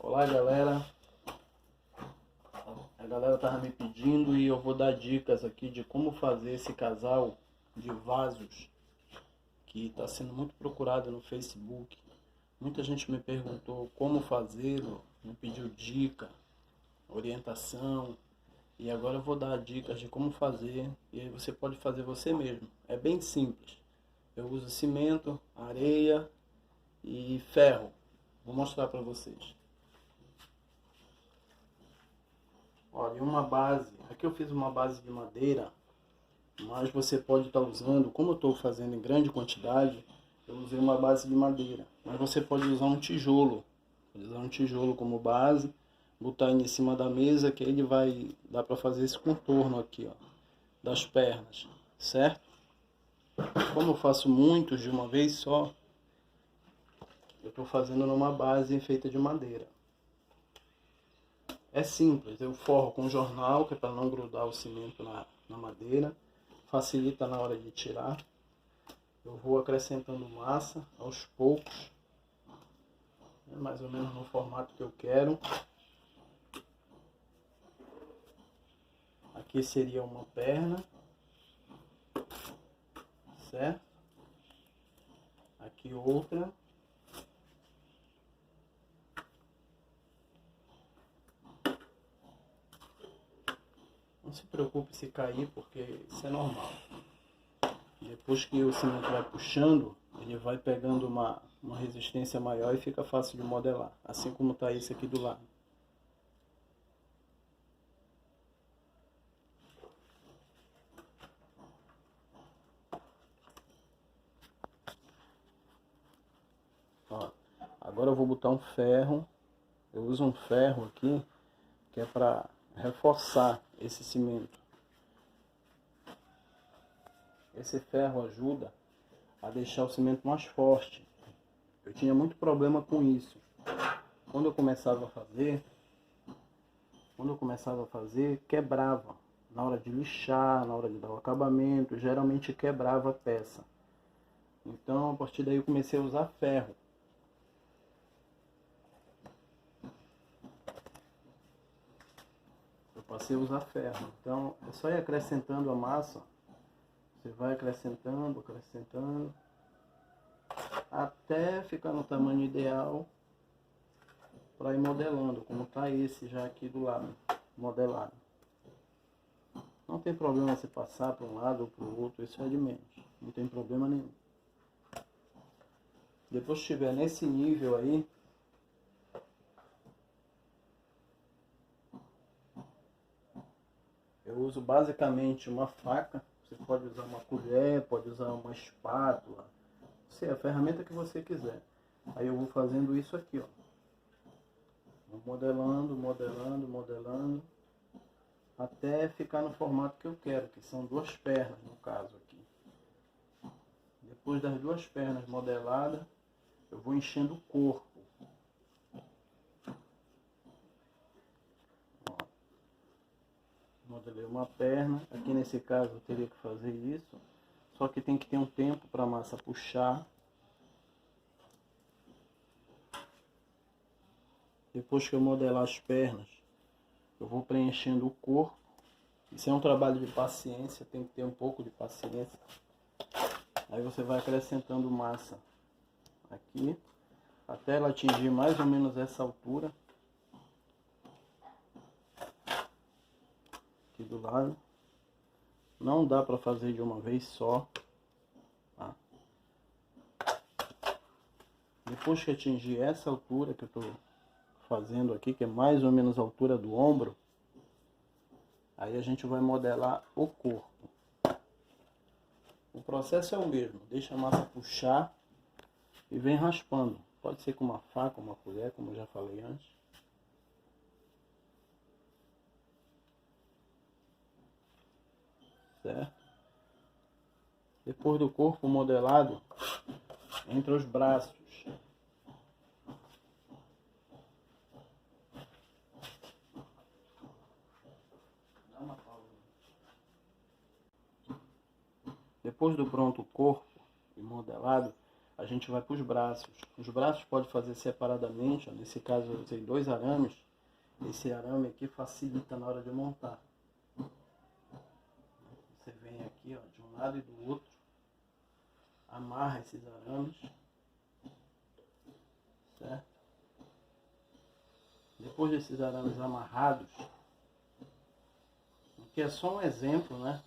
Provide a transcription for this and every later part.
Olá galera, a galera tava me pedindo e eu vou dar dicas aqui de como fazer esse casal de vasos que está sendo muito procurado no Facebook. Muita gente me perguntou como fazê-lo, me pediu dica, orientação, e agora eu vou dar dicas de como fazer e aí você pode fazer você mesmo. É bem simples. Eu uso cimento, areia e ferro. Vou mostrar para vocês. Olha, uma base, aqui eu fiz uma base de madeira, mas você pode estar usando, como eu estou fazendo em grande quantidade, eu usei uma base de madeira, mas você pode usar um tijolo, como base, botar ele em cima da mesa, que ele vai dar para fazer esse contorno aqui, ó, das pernas, certo? Como eu faço muitos de uma vez só, eu estou fazendo numa base feita de madeira. É simples, eu forro com jornal, que é para não grudar o cimento na madeira, facilita na hora de tirar. Eu vou acrescentando massa aos poucos, mais ou menos no formato que eu quero. Aqui seria uma perna, certo? Aqui outra. Não se preocupe se cair, porque isso é normal. Depois que o cimento vai puxando, ele vai pegando uma resistência maior e fica fácil de modelar. Assim como está esse aqui do lado. Ó, agora eu vou botar um ferro. Eu uso um ferro aqui, que é para reforçar esse cimento. Esse ferro ajuda a deixar o cimento mais forte. Eu tinha muito problema com isso. Quando eu começava a fazer, quebrava. Na hora de lixar, na hora de dar o acabamento, geralmente quebrava a peça. Então, a partir daí eu comecei a usar ferro. Eu passei a usar ferro. Então, é só ir acrescentando a massa. Você vai acrescentando, até ficar no tamanho ideal para ir modelando, como está esse já aqui do lado, modelado. Não tem problema você passar para um lado ou para o outro, isso é de menos, não tem problema nenhum. Depois que estiver nesse nível aí, eu uso basicamente uma faca. Você pode usar uma colher, pode usar uma espátula, a ferramenta que você quiser. Aí eu vou fazendo isso aqui, ó. Vou modelando, até ficar no formato que eu quero, que são duas pernas no caso aqui. Depois das duas pernas modeladas, eu vou enchendo o corpo. Ó. Modelei uma perna, aqui nesse caso eu teria que fazer isso, só que tem que ter um tempo para a massa puxar. Depois que eu modelar as pernas, eu vou preenchendo o corpo. Isso é um trabalho de paciência, tem que ter um pouco de paciência. Aí você vai acrescentando massa aqui, até ela atingir mais ou menos essa altura. Aqui do lado. Não dá para fazer de uma vez só. Tá? Depois que atingir essa altura que eu estou fazendo aqui, que é mais ou menos a altura do ombro, aí a gente vai modelar o corpo. O processo é o mesmo, deixa a massa puxar e vem raspando. Pode ser com uma faca, uma colher, como eu já falei antes. Certo? Depois do corpo modelado, entra os braços. Depois do pronto corpo e modelado, a gente vai para os braços. Os braços pode fazer separadamente, ó. Nesse caso eu usei 2 arames. Esse arame aqui facilita na hora de montar. Você vem aqui, ó, de um lado e do outro, amarra esses arames, certo? Depois desses arames amarrados, aqui é só um exemplo, né?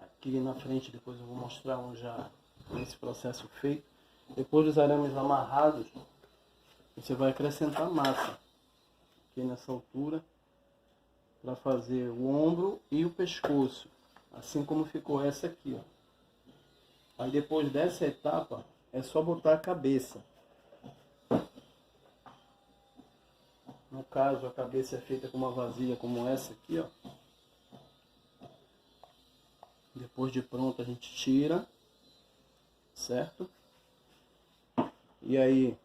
Aqui na frente depois eu vou mostrar um já nesse processo feito. Depois dos arames amarrados, você vai acrescentar massa aqui nessa altura para fazer o ombro e o pescoço, assim como ficou essa aqui, ó. Aí depois dessa etapa é só botar a cabeça. No caso a cabeça é feita com uma vasilha como essa aqui, ó. Depois de pronto a gente tira, certo? E aí,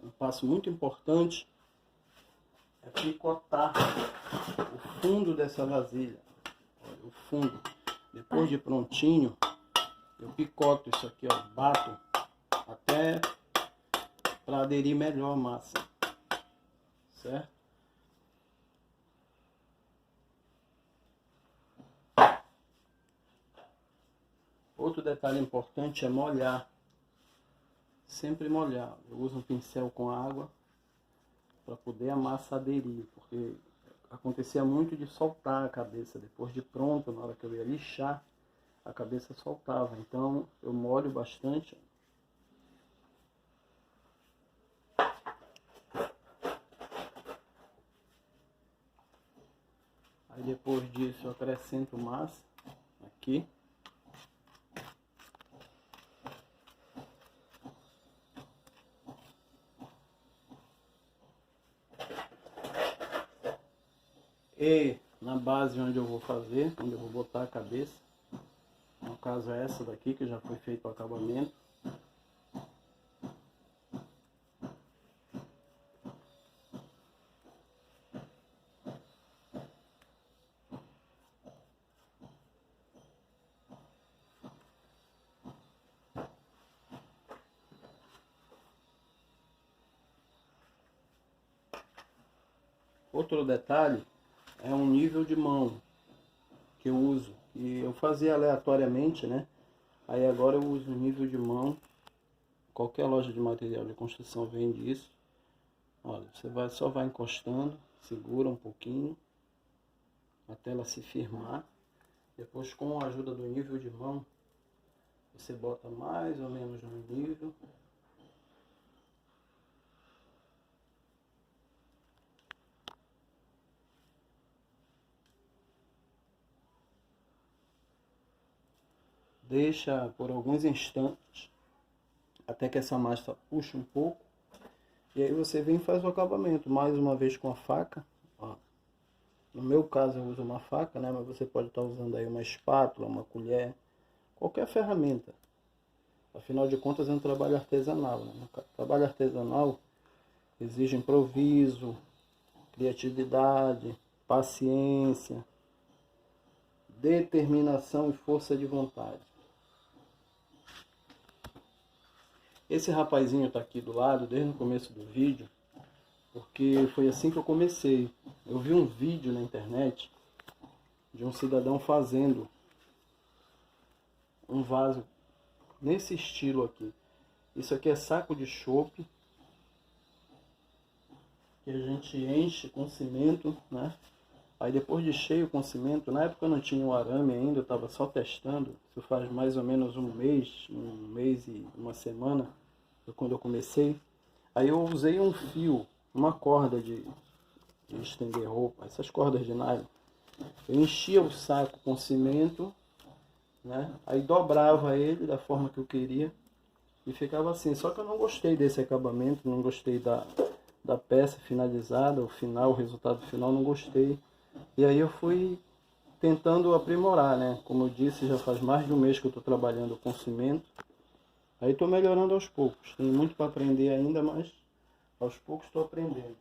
um passo muito importante é picotar o fundo dessa vasilha. Olha, o fundo. Depois de prontinho, eu picoto isso aqui, ó, bato até para aderir melhor a massa, certo? Outro detalhe importante é molhar. Sempre molhar. Eu uso um pincel com água para poder a massa aderir, porque acontecia muito de soltar a cabeça depois de pronto, na hora que eu ia lixar, a cabeça soltava. Então eu molho bastante. Aí depois disso eu acrescento massa aqui. E na base onde eu vou fazer, onde eu vou botar a cabeça, no caso é essa daqui que já foi feito o acabamento. Outro detalhe é um nível de mão que eu uso. E eu fazia aleatoriamente, né? Aí agora eu uso nível de mão. Qualquer loja de material de construção vende isso. Olha, você só vai encostando, segura um pouquinho até ela se firmar. Depois, com a ajuda do nível de mão, você bota mais ou menos no nível. Deixa por alguns instantes até que essa massa puxe um pouco. E aí você vem e faz o acabamento, mais uma vez com a faca. Ó. No meu caso eu uso uma faca, né? Mas você pode estar usando aí uma espátula, uma colher, qualquer ferramenta. Afinal de contas é um trabalho artesanal, né? O trabalho artesanal exige improviso, criatividade, paciência, determinação e força de vontade. Esse rapazinho está aqui do lado desde o começo do vídeo, porque foi assim que eu comecei. Eu vi um vídeo na internet de um cidadão fazendo um vaso nesse estilo aqui. Isso aqui é saco de chope que a gente enche com cimento, né? Aí depois de cheio com cimento, na época eu não tinha o arame ainda, eu estava só testando. Isso faz mais ou menos um mês e uma semana, quando eu comecei. Aí eu usei um fio, uma corda de estender roupa, essas cordas de nylon. Eu enchia o saco com cimento, né? Aí dobrava ele da forma que eu queria e ficava assim. Só que eu não gostei desse acabamento, não gostei da peça finalizada, o resultado final, não gostei. E aí eu fui tentando aprimorar, né? Como eu disse, já faz mais de um mês que eu estou trabalhando com cimento. Aí estou melhorando aos poucos. Tenho muito para aprender ainda, mas aos poucos estou aprendendo.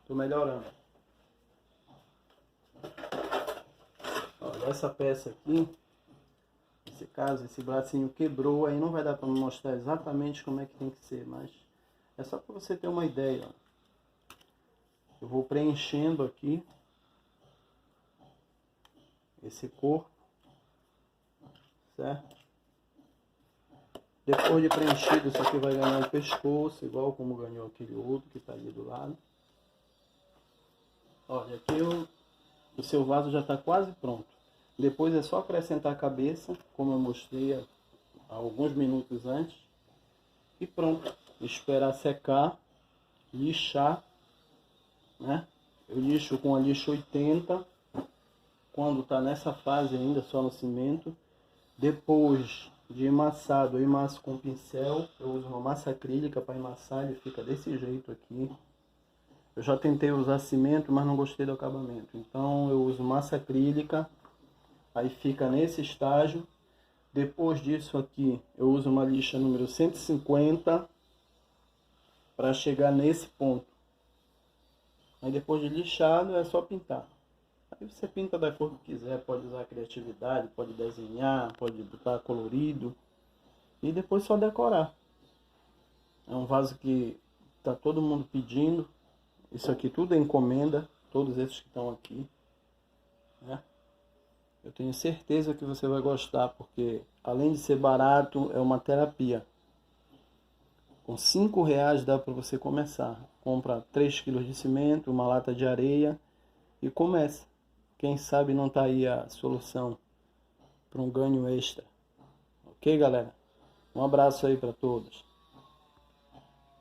Estou melhorando. Olha, essa peça aqui, nesse caso, esse bracinho quebrou, aí não vai dar para mostrar exatamente como é que tem que ser, mas é só para você ter uma ideia. Ó. Eu vou preenchendo aqui esse corpo, certo? Depois de preenchido, isso aqui vai ganhar o pescoço, igual como ganhou aquele outro que está ali do lado. Olha, aqui o seu vaso já está quase pronto. Depois é só acrescentar a cabeça, como eu mostrei há alguns minutos antes. E pronto. Esperar secar, lixar, né? Eu lixo com a lixa 80, quando está nessa fase ainda, só no cimento. Depois de emassado, eu emasso com pincel. Eu uso uma massa acrílica para emassar, ele fica desse jeito aqui. Eu já tentei usar cimento, mas não gostei do acabamento. Então eu uso massa acrílica, aí fica nesse estágio. Depois disso aqui, eu uso uma lixa número 150 para chegar nesse ponto. Aí depois de lixado, é só pintar. Aí você pinta da cor que quiser, pode usar criatividade, pode desenhar, pode botar colorido. E depois só decorar. É um vaso que tá todo mundo pedindo. Isso aqui tudo é encomenda, todos esses que estão aqui, né? Eu tenho certeza que você vai gostar, porque além de ser barato, é uma terapia. Com R$5 dá para você começar. Compra 3 kg de cimento, uma lata de areia e começa. Quem sabe não tá aí a solução para um ganho extra. Ok, galera? Um abraço aí para todos.